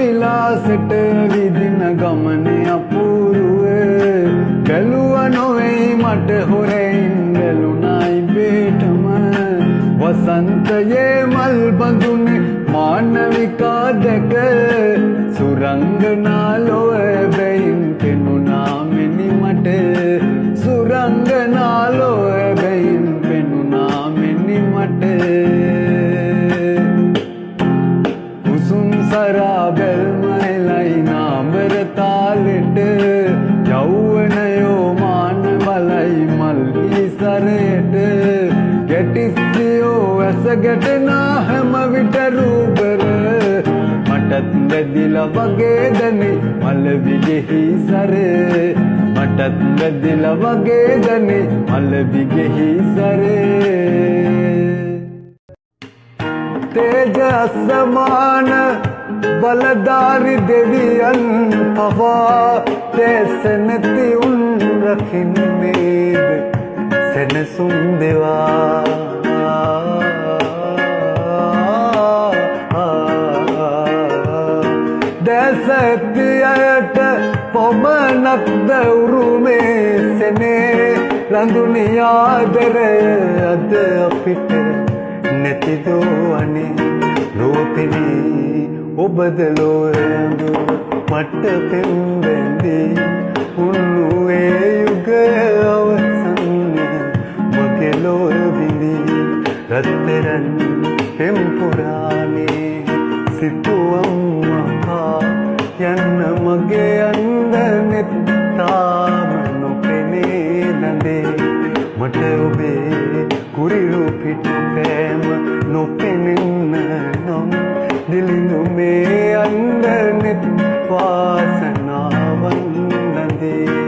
විලාසෙට විදින ගමනේ අපූරුවේ බැලුව නොවේ මට හොරෙන් බැලුණයි බේටම වසන්තයේ මල් බඳුනේ මානවිකා දැක සුරංගනා ලොව බැයින් පෙනුණා මෙනි මට සුරංගනා ලොව බැයින් පෙනුණා මෙනි මට උසුම් සරා බැල්මලයි නාඹර තාලෙට යෞවනයෝ මාන බලයි මල් ඉසරයට ගැටිස්සියෝ ඇස ගැටෙනා හැම විට රූබර මටත් බැදිලා වගේ දැනේ මල් විගෙහි සරේ මටත් බැදිලා වගේ දැනේ මල් විගෙහි සරේ තේජ අසමාන බලධාරි දෙවියන් පවා තෙසනති උන් රකින්නේද සෙනසුම් දෙවා දැස ඇතියට පොමනක්ද උරුමේ සෙනේ රඳුනි ආදරය අද අපිට නැතිදෝ අනේ ලෝපිනී ඔබද ලෝයඳු මට පෙම් බැඳී උන්නුවේ යුගය අවසන්නේ මගේ ලෝය විඳී රත්තරන් පෙම් පුරානේ සිතුවම් මහා යන්න මගේ අන්දනෙත් තාම නොපෙනේ නඳේ මට ඔබේ කුරිරු පිටු පෑම නොපෙනෙන්න නම් දිලිඳු මේ අන්දනෙත් වාසනාවන් නඳේ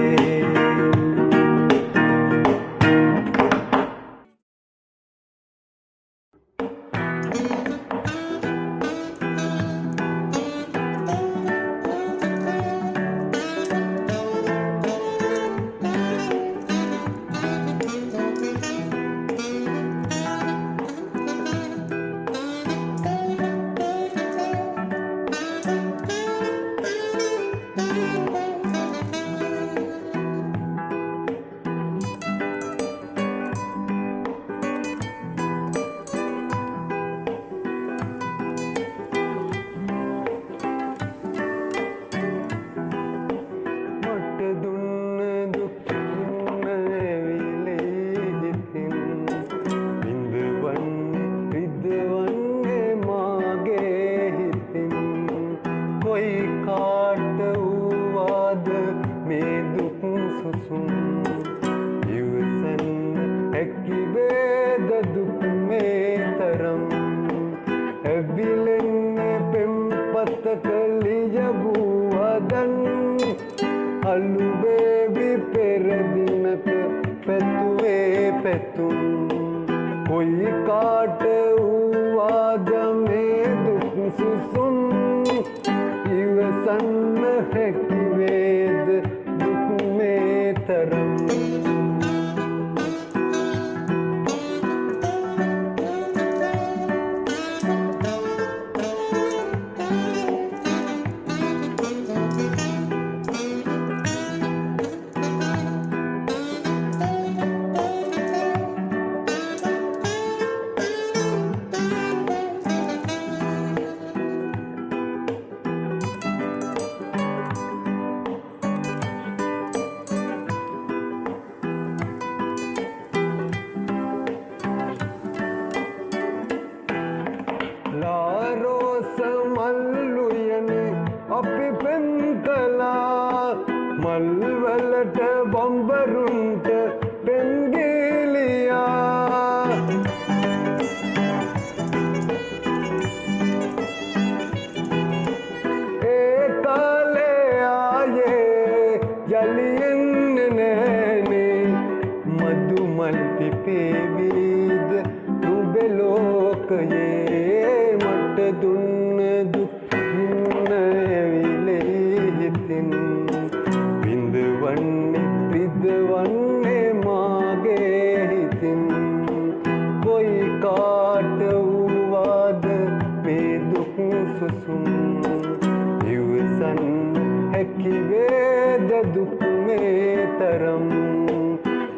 ඉවසන් හැකිවේද දුක් මේ තරම්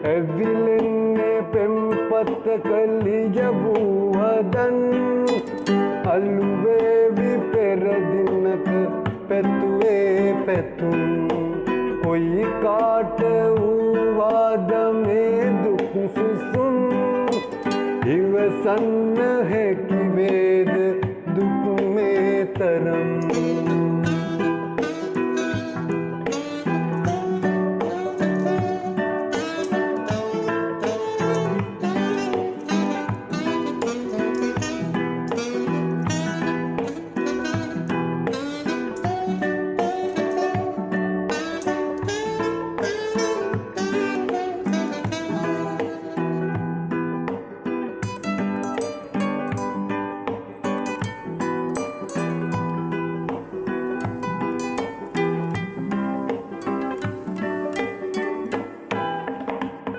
ඇවිලෙන්නේ පෙම්පත කලිජබුවදන් අල්ලුවේවි පෙරදිනක පැතුවේ පැතුම් කොයි කාට වූවාද මේ දුක් සුසුම් ඉවසන්න හැකිවේද දුක් මේ තරම්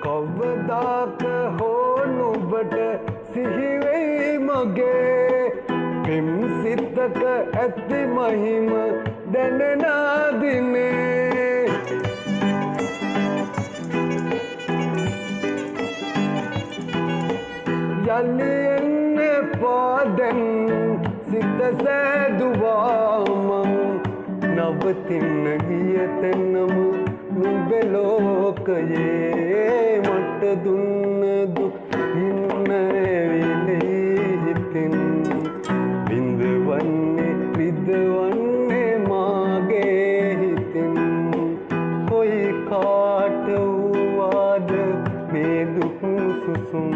කවදාක හෝ නුඹට සිහිවෙයි මගේ පෙම් සිතක ඇති මහිම දැනෙන දිනේ යලි එන්න පාදෙන් සිත සෑදුවාම නවතින්න ගිය තැනම නුඹේ ලෝකයේ මට දුන්න දුක් ඉන්න විලිහිතින් බිඳවන්නේ විදවන්නේ මාගේ හිතින් කොයි කාට වූවාද මේ දුක් සුසුම්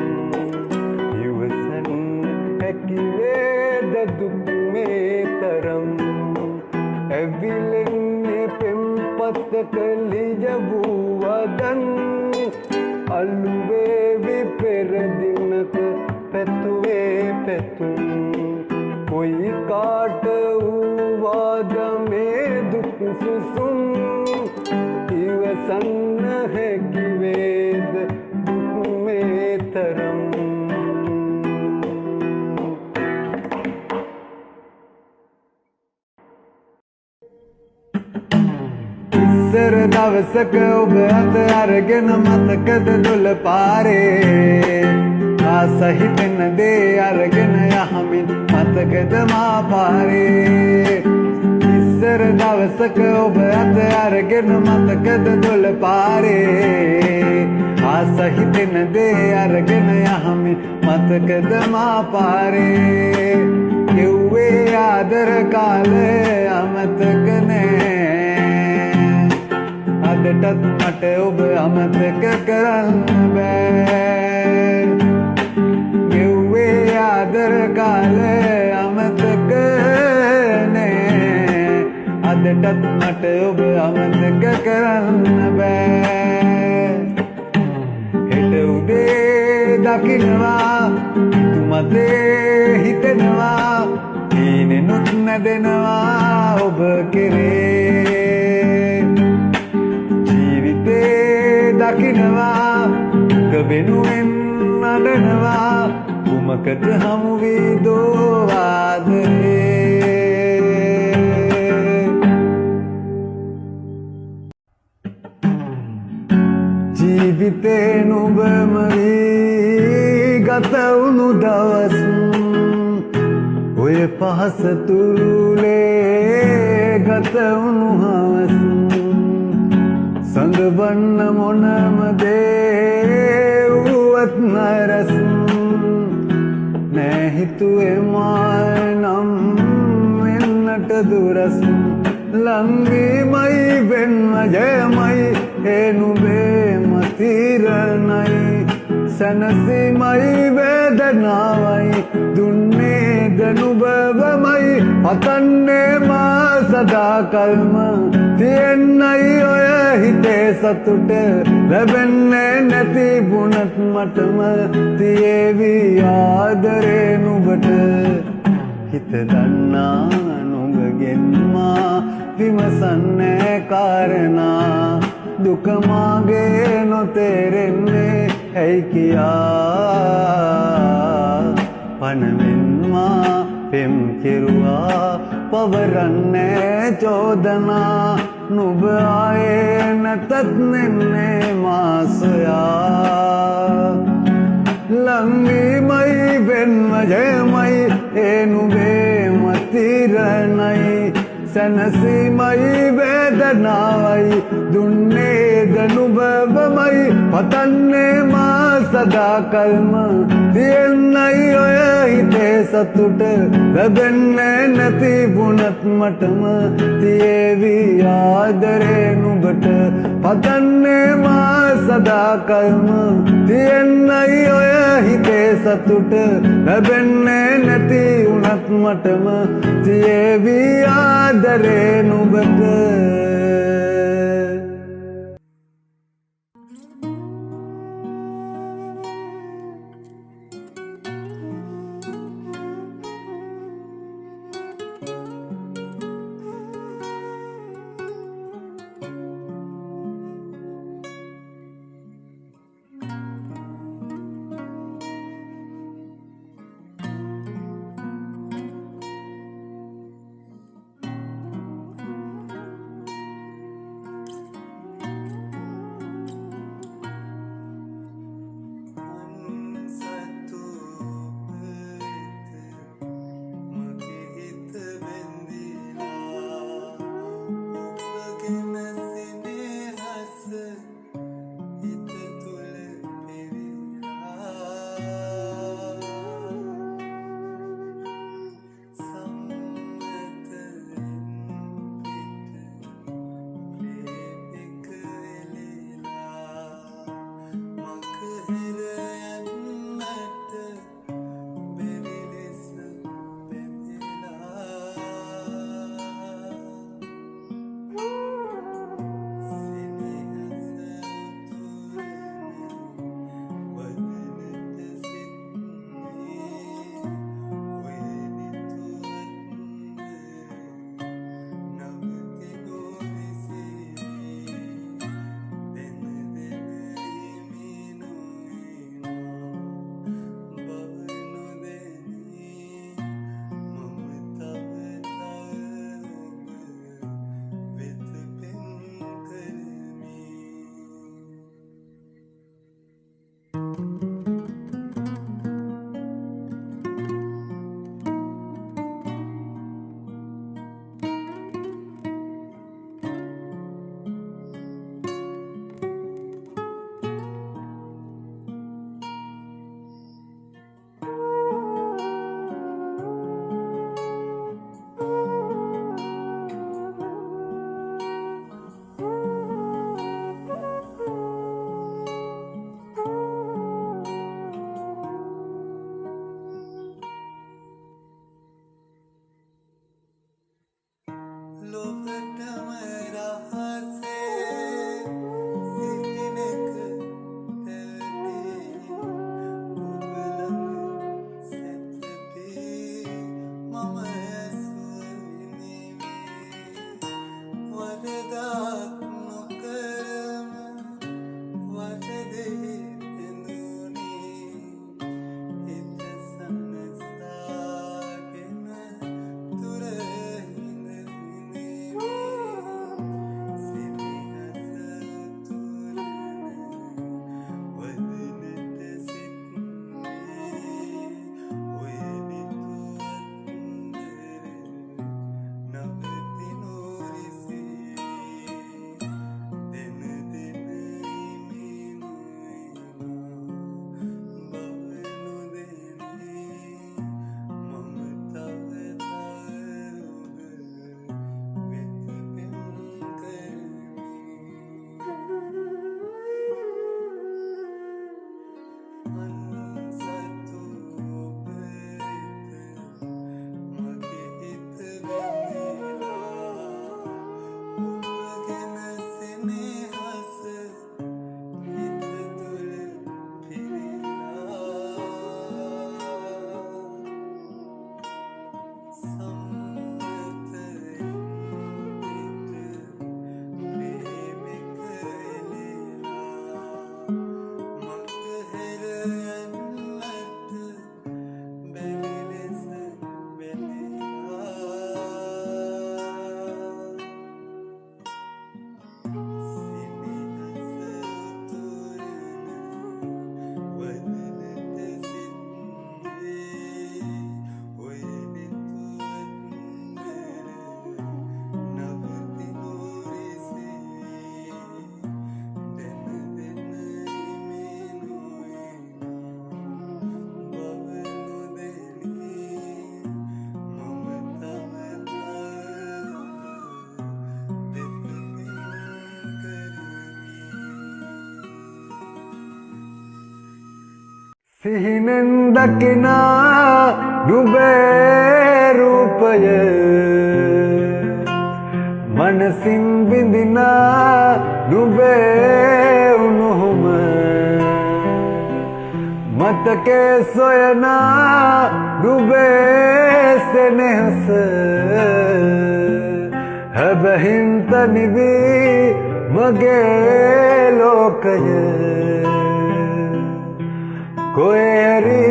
ඉවසන් හැකිවේද දුක් මේ තරම් ඇවිලෙන්නේ පෙම්පත කලිජබුවදන් අල්ලුවේවි පෙරදිනක පැතුවේ පැතුම් කොයි කාට වූවාද මේ දුක් සුසුම් ඉවසන්න හැකිවේද දුක් මේ තරම් ඉස්සර දවසක ඔබ අත අරගෙන මතකද දොළ පාරේ ආසහිතෙන දේ අරගෙන යහමින් මතකද මා පාරේ ඉස්සර දවසක ඔබ අත අරගෙන මතකද දොළ පාරේ ආසහිතෙන දේ අරගෙන යහමින් මතකද මා පාරේ එව්වේ ආදර කාලේ අමතක නෑ අදටත් මට ඔබ අමතක කරන්න බෑ ගෙව්වේ ආදර කාලේ අමතක නෑ අදටත් මට ඔබ අමතක කරන්න බෑ හෙට උදේ දකින්නවා තුමතේ හිතෙනවා හීනෙනුත් නැදෙනවා ඔබ කෙරේ දකින්නවා කවෙනුවෙන් අඬනවා කුමකට හමු වී දෝ ආදරේ ජීවිතේ නුඹම වී ගත වුණු දවස් ඔය පහස තුරුලේ ගත වුණු හවස් සඟවන්න මොනම දේ වුවත් නරස් නෑ හිතුවේ මා නම් වෙන්නට දුරස් ලංවීමයි වෙන්ව ජයමයි ඒ නුඹේ මතිරණයි සැනසීමයි වේදනාවයි දුන්නේ දනුබවමයි පතන්නේ මා සදාකල්ම තියෙන්නයි ඔය හිතේ සතුට ලැබෙන්නේ නැති වුණත් මටම තියේවි ආදරේ නුඹට හිත දන්නා නුඹගෙන් මා විමසන්නේ කාරණා දුක මාගේ නොතේරෙන්නේ ඇයි කියා පනවෙන් මා පෙම් කෙරුවා පවරන්නේ චෝදනා නුඹ ආයේ නැතත් නෙන්නේ මාසයා ලංවීමයි වෙන්වජයමයි ඒ නුඹේ මතිරණයි සැනසීමයි වේදනාවයි දුන්නේද නුඹවමයි පතන්නේ මා සදාකල්ම තියෙන්නයි ඔය හිතේ සතුට ලැබෙන්නේ නැති වුණත් මටම තියේවි ආදරේ නුඹට පතන්නේ මා සදාකල්ම තියෙන්නයි ඔය හිතේ සතුට ලැබෙන්නේ නැති වුණත් මටම තියේවි ආදරේ නුඹට සිහිනෙන් දකිනා නුඹේ රූපය මනසින් විඳිනා නුඹේ උණුහුම මතකේ සොයනා නුඹේ සෙනෙහස හැබැහින් තනිවී මගේ ලෝකය කොහෙරි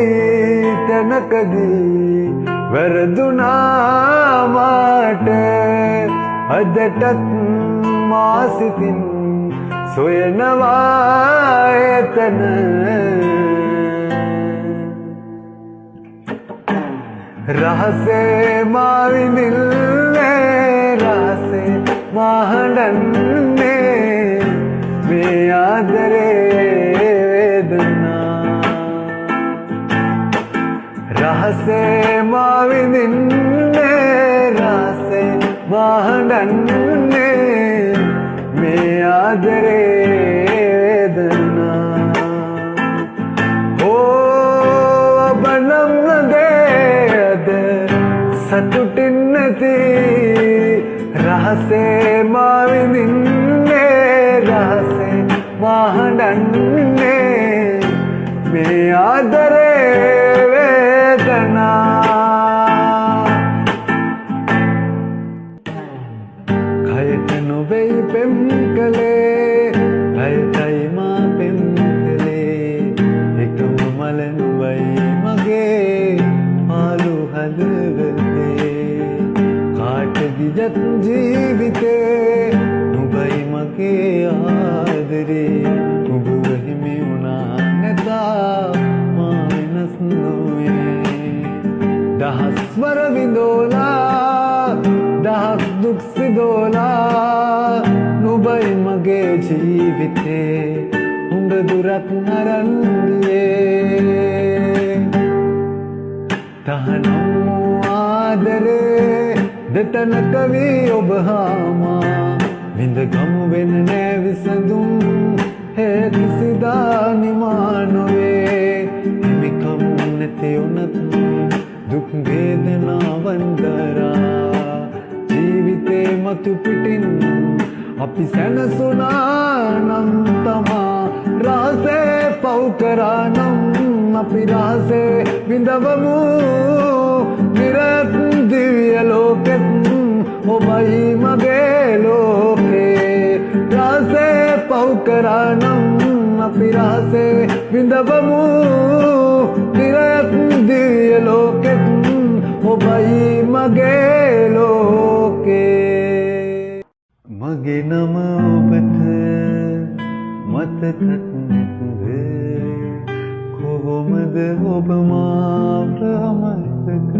තැනකදී වැරදුනා මාට අදටත් මා සිතින් සොයනවා එතන රහසේ මා විඳින්නේ රහසේ මා හඬන්නේ මේ ආදරේ වේදනා රහසේ මා විඳින්නේ රහසේ මා හඬන්නේ මේ ආදරේ වේදනා ඔබ නම් නගේද සතුටින් නැති රහසේ මා විඳින්නේ රහසේ මා හඬන්නේ මේ ආදරේ වේදනා කයට නොවෙයි පෙම් කළේ කයටයි මා පෙම් කළේ එකම මල නුඹයි මගේ පාළු හදවතේ කාට ගියත් ජීවිතේ නුඹයි මගේ ආදරේ නුඹව හිමි වුණා නැතා මා වෙනස් නොවේ දහස් වර විඳෝලා දහස් දුක් සිදෝලා නුඹයි මගේ ජීවිතේ හුඟ දුරක් අරන් ගියේ තහනම් වූ ආදරේ දෙතනක වී ඔබ හාමා විඳ ගමු වෙන නෑ විසඳුම් හේ කිසිදා නිමා නොවේ හිමිකම් නැති උනත් දුක් වේදනාවන් දරා ජීවිතේ මතු පිටින් අපි සැනසුණා නම් තමා රහසේ පව් කරා නම් අපි රහසේ විඳවමු නිරත් දිව්‍ය ලෝකෙත් ඔබයි මගේ ලෝකේ රහසේ පව් කරා නම් අපි රහසේ විඳවමු නිරත් දිව්‍ය ලෝකෙත් ඔබයි මගේ ලෝකේ මගේ නම ඔබට මතකත් නැත්ද කොහොමද ඔබ මාව අමතක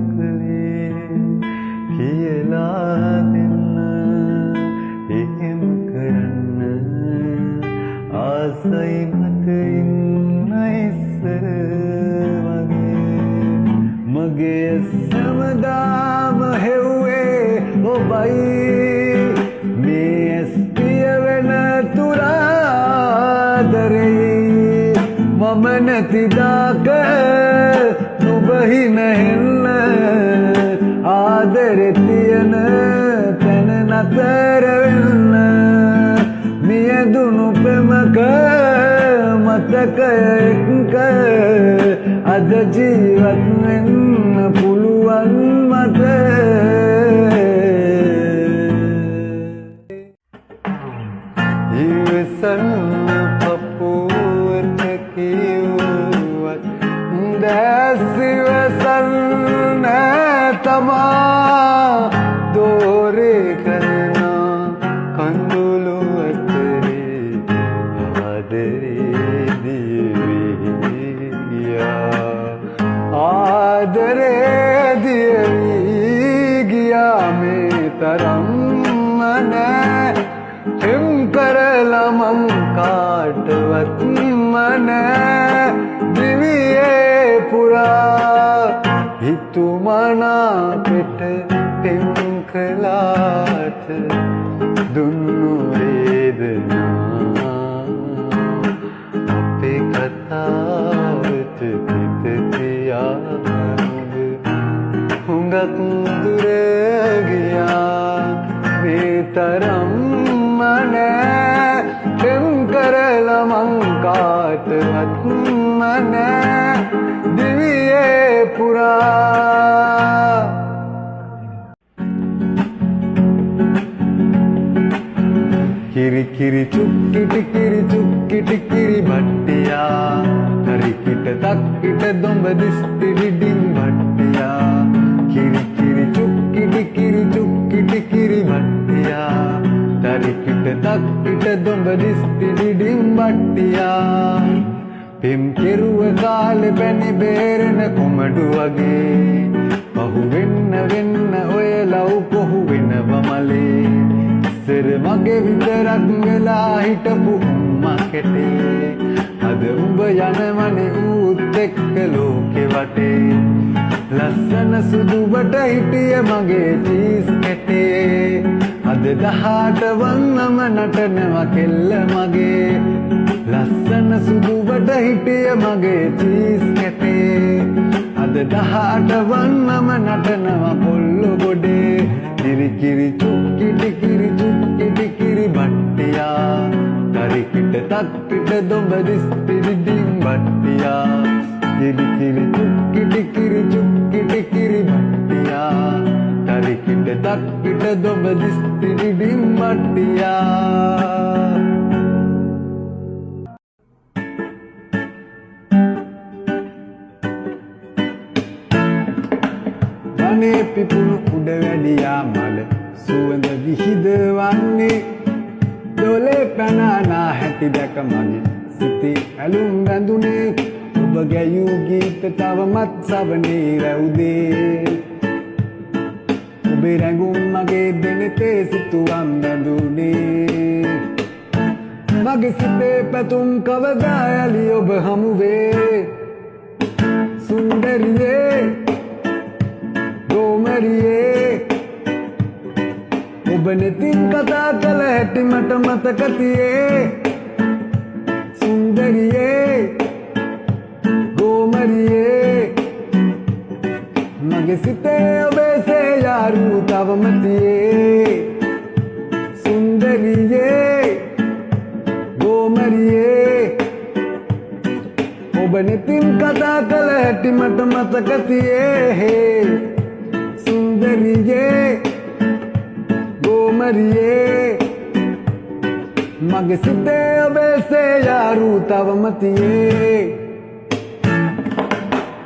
කළේ කියලා දෙන්න එහෙම කරන්න ආසයි මට ඉන්න ඉස්සර වගේ මගේ සමදාම හෙව්වේ ඔබයි මේ ස්පිය වෙන තුරාදරේ මම නැතිදාක නුඹ හිනහෙන්න ආදරෙ තියෙන තැන නතර වෙන්න මියදුණු පෙමක මතක එක්ක අද ජීවත් වෙන්න පුළුවන් මට ඉවසන්න පපුවට කිව්වත් දැසිවසන්න තමා දෝරේ කරනා කඳුළු අතරේ ආදරේ දිවි ගියා ආදරේ දිවි ගියා මේ තරම්ම නෑ හිම් කරලා මං කාටවත් නෑ දිවියේ පුරා හිතුමනා පෙට පෙම් කළාට දුන්නු වේදනා අපේ කතාව හුඟක් දුර ගියා මේ තරම්ම නෑ පෙම් කරලා මං කාටවත්ම නෑ දිවියේ පුරා කිරි කිරි චුක්කිටි කිරි බට්ටියා හරිකිට තක්කිට දොඹ දිස්තිරි ඩිං බට්ටියා කිරි කිරි චුක්කිටි කිරි බට්ටියා හරිකිට තක්කිට දොඹ දිස්තිරි ඩිං බට්ටියා පෙම් කෙරුව කාලෙ පැණි බේරෙන කොමඩු වගේ පහු වෙන්න ඔය ලව් කොහු වෙනව මලේ ඉස්සර මගේ විතරක් වෙලා හිටපු උම්මා කෙටේ අද උඹ යනවනේ ඌත් එක්ක ලෝකෙ වටේ ලස්සන සුදුබට හිටිය මගේ චීස් කෙටේ අද 18 වන්නම නටනවා කෙල්ල මගේ ලස්සන සුදුබට හිටිය මගේ චීස් කෙටේ අද 18 වන්නම නටනවා පොල්ලු ගොඩේ කිරි කිරි චුක්කිටි කිරි බට්ටියා තරිකිට තක්කිට දොඹ දිස්තිරි ඩිං බට්ටියා කිරි කිරි චුක්කිටි කිරි බට්ටියා තරිකිට තක්කිට දොඹ දිස්තිරි ඩිං බට්ටියා වනේ පිපුණු උඩ වැඩියා මල සුවඳ විහිදවන්නේ දොලේ පැනනා හැටි දැක මගේ සිතේ ඇලුම් බැඳුනේ ඔබ ගැයූ ගීත තවමත් සවනේ රැවුදේ ඔබේ රැඟුම් මගේ දෙනෙතේ සිතුවම් බැඳුනේ මගේ සිතේ පැතුම් කවදා යලි ඔබ හමුවේ සුන්දරියේ ගෝමරියේ ඔබ නෙතින් කතා කළ හැටි මට මතක තියේ සුන්දරියේ ගෝමරියේ මගේ සිතේ ඔබේ සේයාරු තවම තියේ සුන්දරියේ ගෝමරියේ ඔබ නෙතින් කතා කළ හැටි මට මතක තියේ සුන්දරියේ ගෝමරියේ මගේ සිතේ ඔබේ සේයාරු තවම තියේ